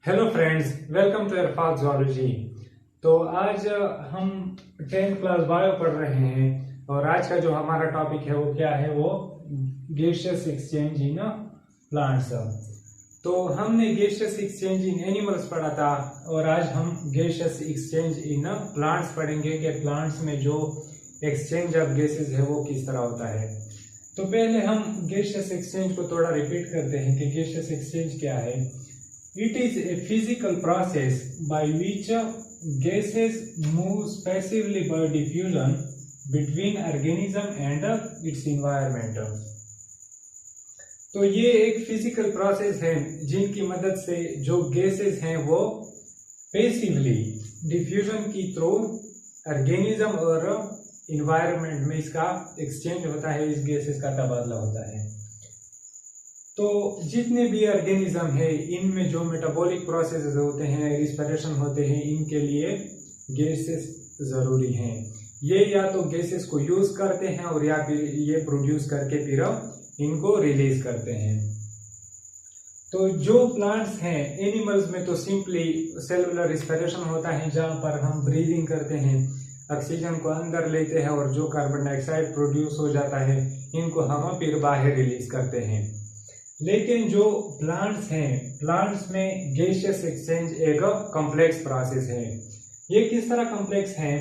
Hello friends, welcome to इरफाक zoology. तो आज हम 10th क्लास बायो पढ़ रहे हैं और आज का जो हमारा टॉपिक है वो क्या है, वो गैसियस एक्सचेंज इन प्लांट्स। तो हमने गैसियस एक्सचेंज इन एनिमल्स पढ़ा था और आज हम गैसियस एक्सचेंज इन प्लांट्स पढ़ेंगे कि प्लांट्स में जो एक्सचेंज ऑफ गैसेस है वो किस तरह होता है। तो पहले हम गैसियस एक्सचेंज को थोड़ा रिपीट करते हैं कि गैसियस एक्सचेंज क्या है। It is a physical process by which gases move passively by diffusion between organism and its environment। तो ये एक फिजिकल प्रोसेस है जिनकी मदद से जो गैसेस हैं वो पैसिवली डिफ्यूजन की थ्रू ऑर्गेनिज्म और इन्वायरमेंट में इसका एक्सचेंज होता है, इस गैसेस का तबादला होता है। तो जितने भी ऑर्गेनिज्म है इनमें जो मेटाबॉलिक प्रोसेसेस होते हैं, रिस्पिरेशन होते हैं, इनके लिए गैसेस जरूरी हैं। ये या तो गैसेस को यूज करते हैं और या फिर ये प्रोड्यूस करके फिर इनको रिलीज करते हैं। तो जो प्लांट्स हैं, एनिमल्स में तो सिंपली सेलुलर रिस्पिरेशन होता है जहां पर हम ब्रीदिंग करते हैं, ऑक्सीजन को अंदर लेते हैं और जो कार्बन डाइऑक्साइड प्रोड्यूस हो जाता है इनको हम फिर बाहर रिलीज करते हैं। लेकिन जो प्लांट्स हैं, प्लांट्स में गैसियस एक्सचेंज एक कॉम्प्लेक्स प्रोसेस है। ये किस तरह कॉम्प्लेक्स है?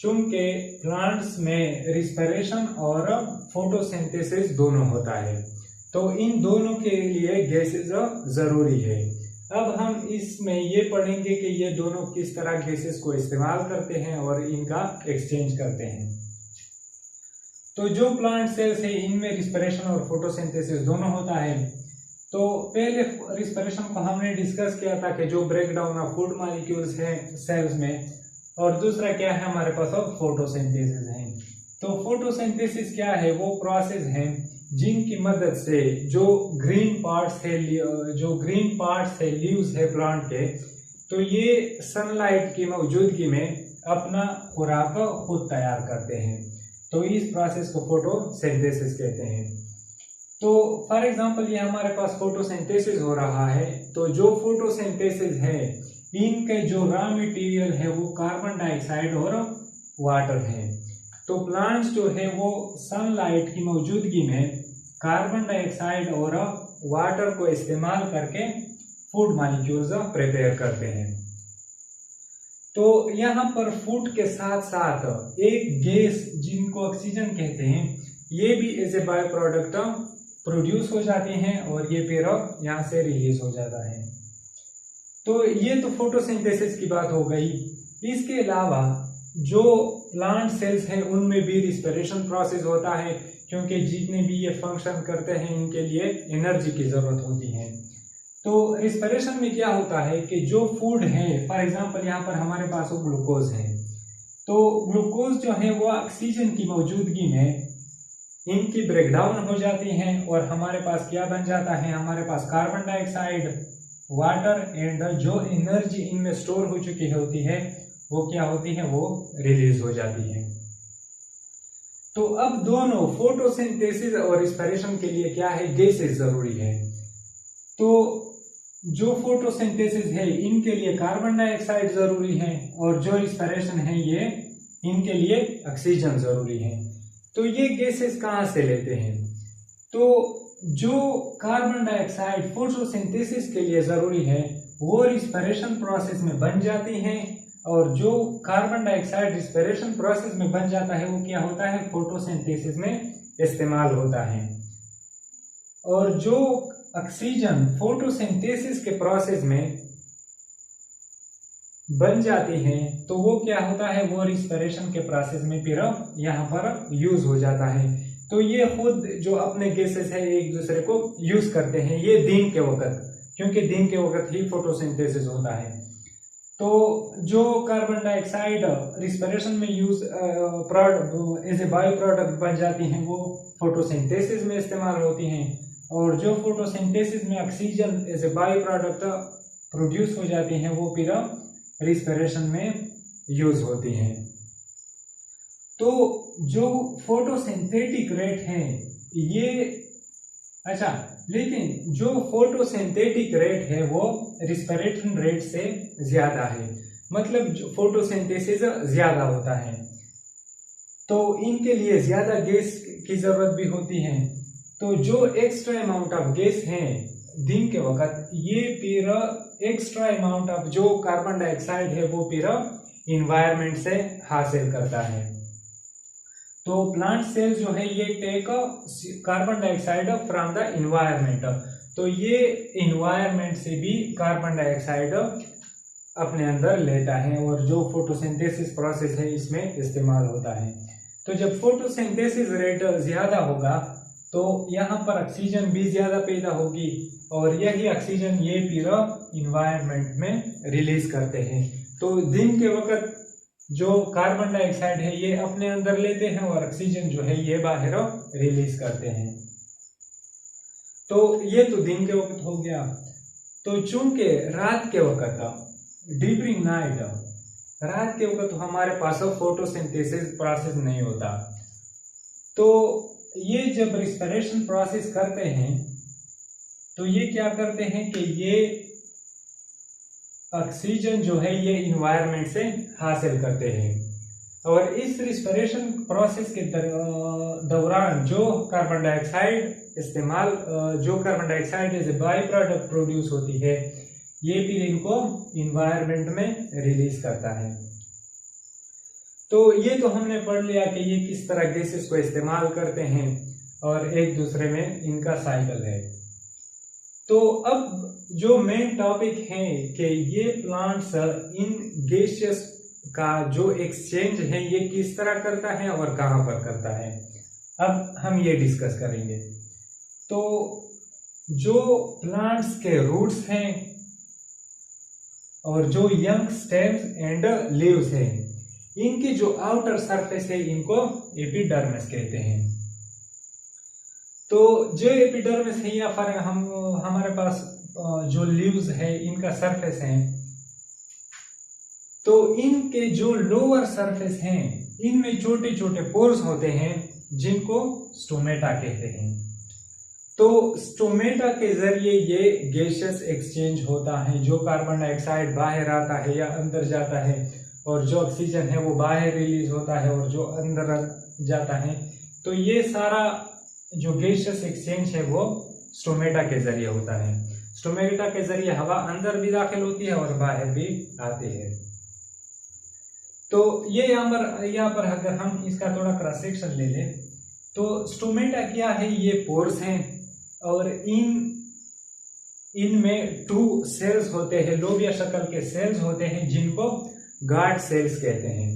चूंकि प्लांट्स में रिस्पिरेशन और फोटोसिंथेसिस दोनों होता है, तो इन दोनों के लिए गैसेस जरूरी है। अब हम इसमें ये पढ़ेंगे कि ये दोनों किस तरह गैसेस को इस्तेमाल करते हैं और इनका एक्सचेंज करते हैं। तो जो प्लांट सेल्स है इनमें रिस्पिरेशन और फोटोसिंथेसिस दोनों होता है। तो पहले रिस्पिरेशन को हमने डिस्कस किया था कि जो break down of food molecules है सेल्स में, और दूसरा क्या है हमारे पास अब फोटोसिंथेसिस है। तो फोटोसिंथेसिस क्या है? वो प्रोसेस है जिनकी मदद से जो ग्रीन पार्ट्स है लीव्स है प्लांट के, तो ये सनलाइट की मौजूदगी में अपना खुराक खुद तैयार करते हैं। तो इस प्रोसेस को फोटोसिंथेसिस कहते हैं। तो फॉर एग्जांपल ये हमारे पास फोटोसिंथेसिस हो रहा है, तो जो फोटोसिंथेसिस है इनके जो रॉ मटेरियल है वो कार्बन डाइऑक्साइड और वाटर है। तो प्लांट्स जो है वो सनलाइट की मौजूदगी में कार्बन डाइऑक्साइड और वाटर को इस्तेमाल करके फूड मॉलिक्यूल्स प्रिपेयर करते हैं। तो यहाँ पर फूड के साथ साथ एक गैस जिनको ऑक्सीजन कहते हैं, ये भी as a by product produce हो जाते हैं और ये फिर यहाँ से रिलीज हो जाता है। तो ये तो फोटोसिंथेसिस की बात हो गई। इसके अलावा जो प्लांट सेल्स हैं उनमें भी रिस्पिरेशन प्रोसेस होता है, क्योंकि जितने भी ये फंक्शन करते हैं इनके लिए एनर्जी की जरूरत होती है। तो रिस्पिरेशन में क्या होता है कि जो फूड है, फॉर एग्जांपल यहाँ पर हमारे पास वो ग्लूकोज है, तो ग्लूकोज जो है वो ऑक्सीजन की मौजूदगी में इनकी ब्रेकडाउन हो जाती हैं और हमारे पास क्या बन जाता है, हमारे पास कार्बन डाइऑक्साइड, वाटर एंड जो एनर्जी इनमें स्टोर हो चुकी होती है वो क्या होती है, वो रिलीज हो जाती है। तो अब दोनों फोटोसिंथेसिस और रिस्पिरेशन के लिए क्या है, गैसेस जरूरी है। तो जो फोटोसिंथेसिस है इनके लिए कार्बन डाइऑक्साइड जरूरी है और जो रिस्पिरेशन है ये इनके लिए ऑक्सीजन जरूरी है। तो ये गैसेस कहाँ से लेते हैं? तो जो कार्बन डाइऑक्साइड फोटोसिंथेसिस के लिए जरूरी है वो रिस्पिरेशन प्रोसेस में बन जाती हैं, और जो कार्बन डाइऑक्साइड रिस्पिरेशन प्रोसेस में बन जाता है वो क्या होता है, फोटोसिंथेसिस में इस्तेमाल होता है। और जो ऑक्सीजन फोटोसिंथेसिस के प्रोसेस में बन जाती है तो वो क्या होता है, वो रिस्पिरेशन के प्रोसेस में फिर यहाँ पर यूज हो जाता है। तो ये खुद जो अपने गैसेस है एक दूसरे को यूज करते हैं, ये दिन के वक्त, क्योंकि दिन के वक्त ही फोटोसिंथेसिस होता है। तो जो कार्बन डाइऑक्साइड रिस्पिरेशन में use as a bio product बन जाती हैं वो फोटोसिंथेसिस में इस्तेमाल होती हैं, और जो फोटोसिंथेसिस में oxygen as a bio product produce हो जाती हैं वो फिर रिस्पिरेशन में यूज होती हैं। तो जो फोटोसिंथेटिक रेट है ये अच्छा, लेकिन जो फोटोसिंथेटिक रेट है वो रिस्पिरेशन रेट से ज्यादा है, मतलब जो फोटोसिंथेसिस ज्यादा होता है, तो इनके लिए ज्यादा गैस की जरूरत भी होती है। तो जो एक्स्ट्रा अमाउंट ऑफ गैस है दिन के वक्त, ये फिर एक्स्ट्रा अमाउंट ऑफ जो कार्बन डाइऑक्साइड है वो फिर इन्वायरमेंट से हासिल करता है। तो प्लांट सेल जो है ये take carbon dioxide from the environment, तो ये इन्वायरमेंट से भी कार्बन डाइऑक्साइड अपने अंदर लेता है और जो फोटोसिंथेसिस प्रोसेस है इसमें इस्तेमाल होता है। तो जब फोटोसिंथेसिस रेट ज्यादा होगा तो यहाँ पर ऑक्सीजन भी ज्यादा पैदा होगी और यही ऑक्सीजन ये फिर इन्वायरमेंट में रिलीज करते हैं। तो दिन के वक्त जो कार्बन डाइऑक्साइड है ये अपने अंदर लेते हैं और ऑक्सीजन जो है ये बाहर रिलीज करते हैं। तो ये तो दिन के वक्त हो गया। तो चूंकि रात के वक्त ड्यूरिंग नाइट, रात के वक्त तो हमारे पास फोटोसिंथेसिस प्रोसेस नहीं होता, तो ये जब रिस्पिरेशन प्रोसेस करते हैं तो ये क्या करते हैं कि ये ऑक्सीजन जो है ये इन्वायरमेंट से हासिल करते हैं और इस रिस्पिरेशन प्रोसेस के दौरान जो carbon dioxide as a by product produce होती है ये फिर इनको इन्वायरमेंट में रिलीज करता है। तो ये तो हमने पढ़ लिया कि ये किस तरह गैसेस को इस्तेमाल करते हैं और एक दूसरे में इनका साइकिल है। तो अब जो मेन टॉपिक है कि ये प्लांट्स इन गैसेस का जो एक्सचेंज है ये किस तरह करता है और कहां पर करता है, अब हम ये डिस्कस करेंगे। तो जो प्लांट्स के रूट्स हैं और जो यंग स्टेम्स एंड लीव्स हैं, इनकी जो आउटर सरफेस है इनको एपिडर्मिस कहते हैं। तो जो एपिडर्मिस है या फिर हमारे पास जो लीव्स है इनका सरफेस है, तो इनके जो लोअर सरफेस हैं इनमें छोटे छोटे पोर्स होते हैं जिनको स्टोमेटा कहते हैं। तो स्टोमेटा के जरिए ये गैसेस एक्सचेंज होता है, जो कार्बन डाइऑक्साइड बाहर आता है या अंदर जाता है और जो ऑक्सीजन है वो बाहर रिलीज होता है और जो अंदर जाता है। तो ये सारा जो गैसेस एक्सचेंज है वो स्टोमेटा के जरिए होता है। स्टोमेटा के जरिए हवा अंदर भी दाखिल होती है और बाहर भी आती है। तो ये यहाँ पर अगर हम इसका थोड़ा क्रॉस सेक्शन ले लें तो स्टोमेटा क्या है, ये पोर्स हैं और इनमें 2 सेल्स होते हैं, लोबिया शक्ल के सेल्स होते हैं जिनको गार्ड सेल्स कहते हैं।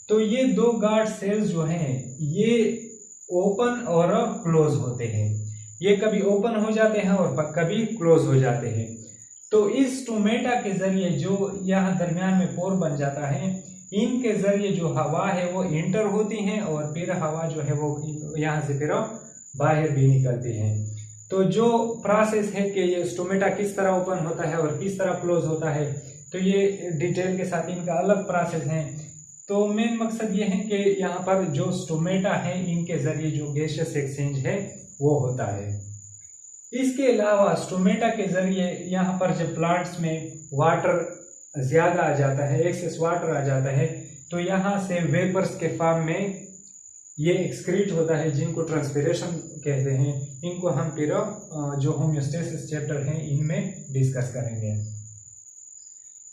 तो ये 2 गार्ड सेल्स जो हैं ये ओपन और क्लोज होते हैं, ये कभी ओपन हो जाते हैं और कभी क्लोज हो जाते हैं। तो इस स्टोमेटा के जरिए जो यहाँ दरमियान में पोर बन जाता है, इनके जरिए जो हवा है वो इंटर होती है और फिर हवा जो है वो यहाँ से फिर बाहर भी निकलती है। तो जो प्रोसेस है कि ये स्टोमेटा किस तरह ओपन होता है और किस तरह क्लोज होता है, तो ये डिटेल के साथ इनका अलग प्रोसेस है। तो मेन मकसद ये है कि यहाँ पर जो स्टोमेटा है इनके जरिए जो गैसेस एक्सचेंज है वो होता है। इसके अलावा स्टोमेटा के जरिए यहाँ पर जब प्लांट्स में वाटर ज्यादा आ जाता है, एक्सेस वाटर आ जाता है, तो यहाँ से वेपर्स के फॉर्म में ये एक्सक्रीट होता है जिनको ट्रांसपिरेशन कहते हैं। इनको हम फिर जो होम्योस्टेसिस चैप्टर है इनमें डिस्कस करेंगे।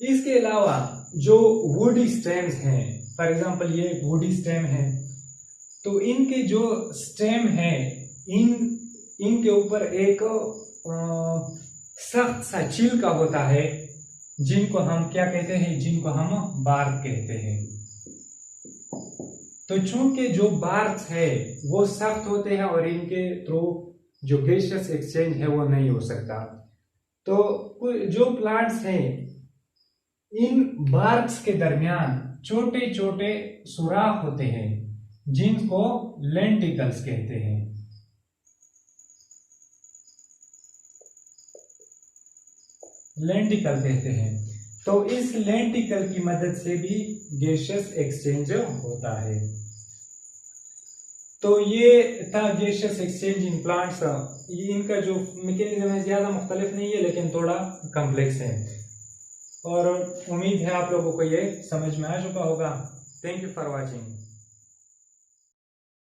इसके अलावा जो वुडी स्टेम्स हैं, फॉर एग्जांपल ये वुडी स्टेम है, तो इनके जो स्टेम है इनके ऊपर एक सख्त सा छिलका होता है जिनको हम क्या कहते हैं, जिनको हम बार्क कहते हैं। तो चूंकि जो बार्क है वो सख्त होते हैं और इनके थ्रू जो गैसेस एक्सचेंज है वो नहीं हो सकता। तो जो प्लांट्स हैं इन बार्क्स के दरमियान छोटे छोटे सुराख होते हैं जिनको लेंटिकल्स कहते हैं। लेंटिकल कहते हैं। तो इस लेंटिकल की मदद से भी गैसेस एक्सचेंज होता है। तो ये था गैसियस एक्सचेंज इन प्लांट्स। इनका जो मैकेनिज्म है ज़्यादा मुख्तलिफ नहीं है, लेकिन थोड़ा कम्प्लेक्स है। और उम्मीद है आप लोगों को ये समझ में आ चुका होगा। Thank you for watching.